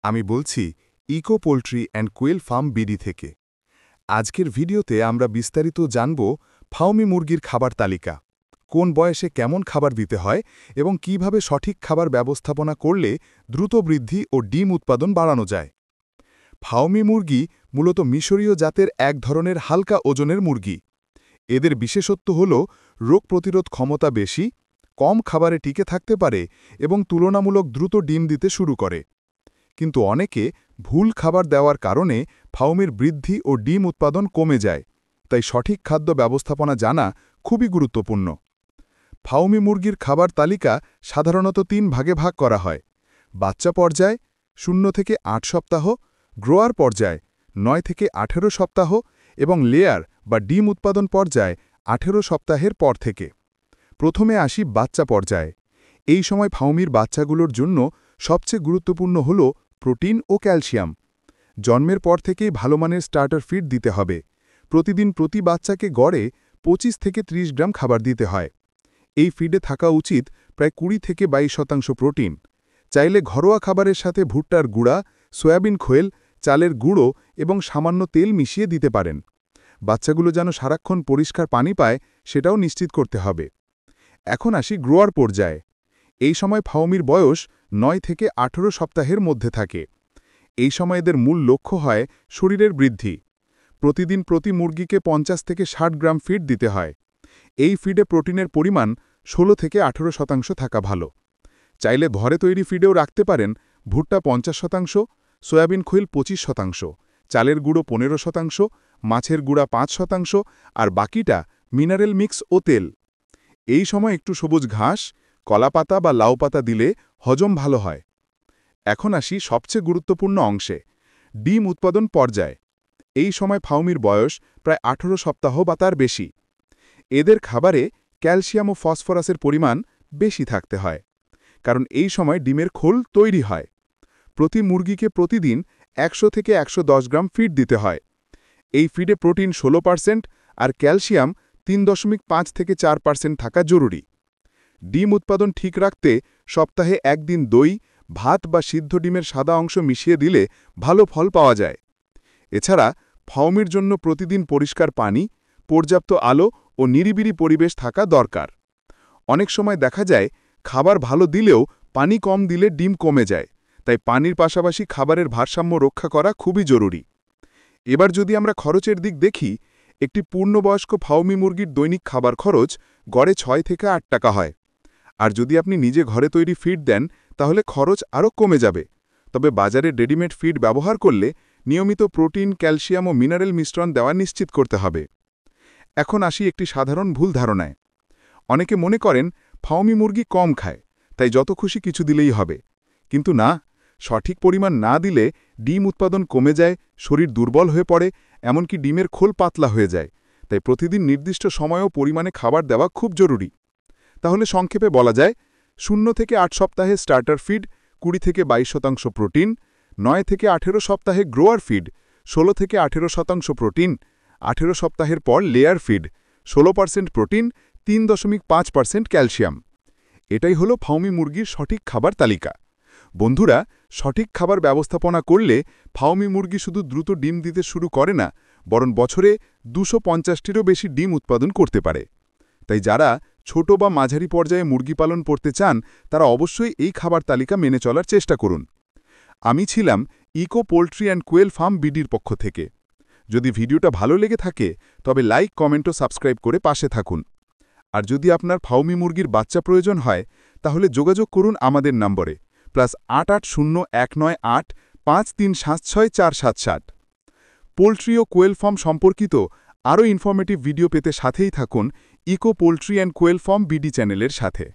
আমি বলছি eco poultry and quail farm BD থেকে। আজকের ভিডিওতে আমরা বিস্তারিত জানব ফার্মি মুরগির খাবার তালিকা, কোন বয়সে কেমন খাবার দিতে হয় এবং কিভাবে সঠিক খাবার ব্যবস্থাপনা করলে দ্রুত বৃদ্ধি ও ডিম উৎপাদন বাড়ানো যায়। ফার্মি মুরগি মূলত মিশরীয় জাতের এক ধরনের হালকা ওজনের মুরগি। এদের বিশেষত্ব হল রোগ প্রতিরোধ ক্ষমতা বেশি, কম খাবারে টিকে থাকতে পারে এবং তুলনামূলক দ্রুত ডিম দিতে শুরু করে। কিন্তু অনেকে ভুল খাবার দেওয়ার কারণে ফার্মের বৃদ্ধি ও ডিম উৎপাদন কমে যায়, তাই সঠিক খাদ্য ব্যবস্থাপনা জানা খুবই গুরুত্বপূর্ণ। ফার্মি মুরগির খাবার তালিকা সাধারণত ৩ ভাগে ভাগ করা হয়: বাচ্চা পর্যায় 0 থেকে ৮ সপ্তাহ, গ্রোয়ার পর্যায় ৯ থেকে ১৮ সপ্তাহ এবং লেয়ার বা ডিম উৎপাদন পর্যায় ১৮ সপ্তাহের পর থেকে। প্রথমে আসি বাচ্চা পর্যায়ে। এই সময় ফার্মির বাচ্চাগুলোর জন্য সবচেয়ে গুরুত্বপূর্ণ হল প্রোটিন ও ক্যালসিয়াম। জন্মের পর থেকেই ভালো মানের স্টার্টার ফিড দিতে হবে। প্রতিদিন প্রতি বাচ্চাকে গড়ে ২৫ থেকে ৩০ গ্রাম খাবার দিতে হয়। এই ফিডে থাকা উচিত প্রায় ২০ থেকে ২২% প্রোটিন। চাইলে ঘরোয়া খাবারের সাথে ভুট্টার গুঁড়া, সয়াবিন খোল, চালের গুঁড়ো এবং সামান্য তেল মিশিয়ে দিতে পারেন। বাচ্চাগুলো যেন সারাক্ষণ পরিষ্কার পানি পায় সেটাও নিশ্চিত করতে হবে। এখন আসি গ্রোয়ার পর্যায়ে। এই সময় ফার্মির বয়স ৯ থেকে ১৮ সপ্তাহের মধ্যে থাকে। এই সময় এদের মূল লক্ষ্য হয় শরীরের বৃদ্ধি। প্রতিদিন প্রতি মুরগিকে ৫০ থেকে ৬০ গ্রাম ফিড দিতে হয়। এই ফিডে প্রোটিনের পরিমাণ ১৬ থেকে ১৮% থাকা ভালো। চাইলে ঘরে তৈরি ফিডেও রাখতে পারেন। ভুট্টা ৫০%, সয়াবিন খৈল ২৫%, চালের গুঁড়ো ১৫%, মাছের গুঁড়া ৫% আর বাকিটা মিনারেল মিক্স ও তেল। এই সময় একটু সবুজ ঘাস, কলাপাতা বা লাউ পাতা দিলে হজম ভালো হয়। এখন আসি সবচেয়ে গুরুত্বপূর্ণ অংশে, ডিম উৎপাদন পর্যায়। এই সময় ফার্মির বয়স প্রায় ১৮ সপ্তাহ বা তার বেশি। এদের খাবারে ক্যালসিয়াম ও ফসফরাসের পরিমাণ বেশি থাকতে হয়, কারণ এই সময় ডিমের খোল তৈরি হয়। প্রতি মুরগিকে প্রতিদিন ১০০ থেকে ১১০ গ্রাম ফিড দিতে হয়। এই ফিডে প্রোটিন ১৬% আর ক্যালসিয়াম ৩.৫ থেকে ৪% থাকা জরুরি। ডিম উৎপাদন ঠিক রাখতে সপ্তাহে একদিন দই, ভাত বা সিদ্ধ ডিমের সাদা অংশ মিশিয়ে দিলে ভালো ফল পাওয়া যায়। এছাড়া ফার্মির জন্য প্রতিদিন পরিষ্কার পানি, পর্যাপ্ত আলো ও নিরিবিলি পরিবেশ থাকা দরকার। অনেক সময় দেখা যায় খাবার ভালো দিলেও পানি কম দিলে ডিম কমে যায়, তাই পানির পাশাপাশি খাবারের ভারসাম্য রক্ষা করা খুবই জরুরি। এবার যদি আমরা খরচের দিক দেখি, একটি পূর্ণবয়স্ক ফার্মি মুরগির দৈনিক খাবার খরচ গড়ে ৬ থেকে ৮ টাকা হয়। আর যদি আপনি নিজে ঘরে তৈরি ফিড দেন তাহলে খরচ আরও কমে যাবে। তবে বাজারে রেডিমেড ফিড ব্যবহার করলে নিয়মিত প্রোটিন, ক্যালসিয়াম ও মিনারেল মিশ্রণ দেওয়া নিশ্চিত করতে হবে। এখন আসি একটি সাধারণ ভুল ধারণায়। অনেকে মনে করেন ফার্মি মুরগি কম খায়, তাই যত খুশি কিছু দিলেই হবে। কিন্তু না, সঠিক পরিমাণ না দিলে ডিম উৎপাদন কমে যায়, শরীর দুর্বল হয়ে পড়ে, এমনকি ডিমের খোল পাতলা হয়ে যায়। তাই প্রতিদিন নির্দিষ্ট সময় ও পরিমাণে খাবার দেওয়া খুব জরুরি। তাহলে সংক্ষেপে বলা যায়, ০ থেকে ৮ সপ্তাহে স্টার্টার ফিড, ২০ থেকে ২২% প্রোটিন, ৯ থেকে ১৮ সপ্তাহে গ্রোয়ার ফিড, ১৬ থেকে ১৮% প্রোটিন, ১৮ সপ্তাহের পর লেয়ার ফিড, ১৬% প্রোটিন, ৩.৫% ক্যালসিয়াম। এটাই হলো ফার্মি মুরগির সঠিক খাবার তালিকা। বন্ধুরা, সঠিক খাবার ব্যবস্থাপনা করলে ফার্মি মুরগি শুধু দ্রুত ডিম দিতে শুরু করে না, বরং বছরে ২৫০টিরও বেশি ডিম উৎপাদন করতে পারে। তাই যারা ছোট বা মাঝারি পর্যায়ে মুরগি পালন করতে চান তারা অবশ্যই এই খাবার তালিকা মেনে চলার চেষ্টা করুন। আমি ছিলাম eco poultry and quail farm বিডির পক্ষ থেকে। যদি ভিডিওটা ভালো লেগে থাকে তবে লাইক, কমেন্ট ও সাবস্ক্রাইব করে পাশে থাকুন। আর যদি আপনার ফার্মি মুরগির বাচ্চা প্রয়োজন হয় তাহলে যোগাযোগ করুন আমাদের নম্বরে +৮৮০১৯৮৫৩৭৬৪৭৭। পোল্ট্রি ও কোয়েল ফার্ম সম্পর্কিত আরও ইনফরমেটিভ ভিডিও পেতে সাথেই থাকুন eco poultry and quail farm BD চ্যানেলের সাথে।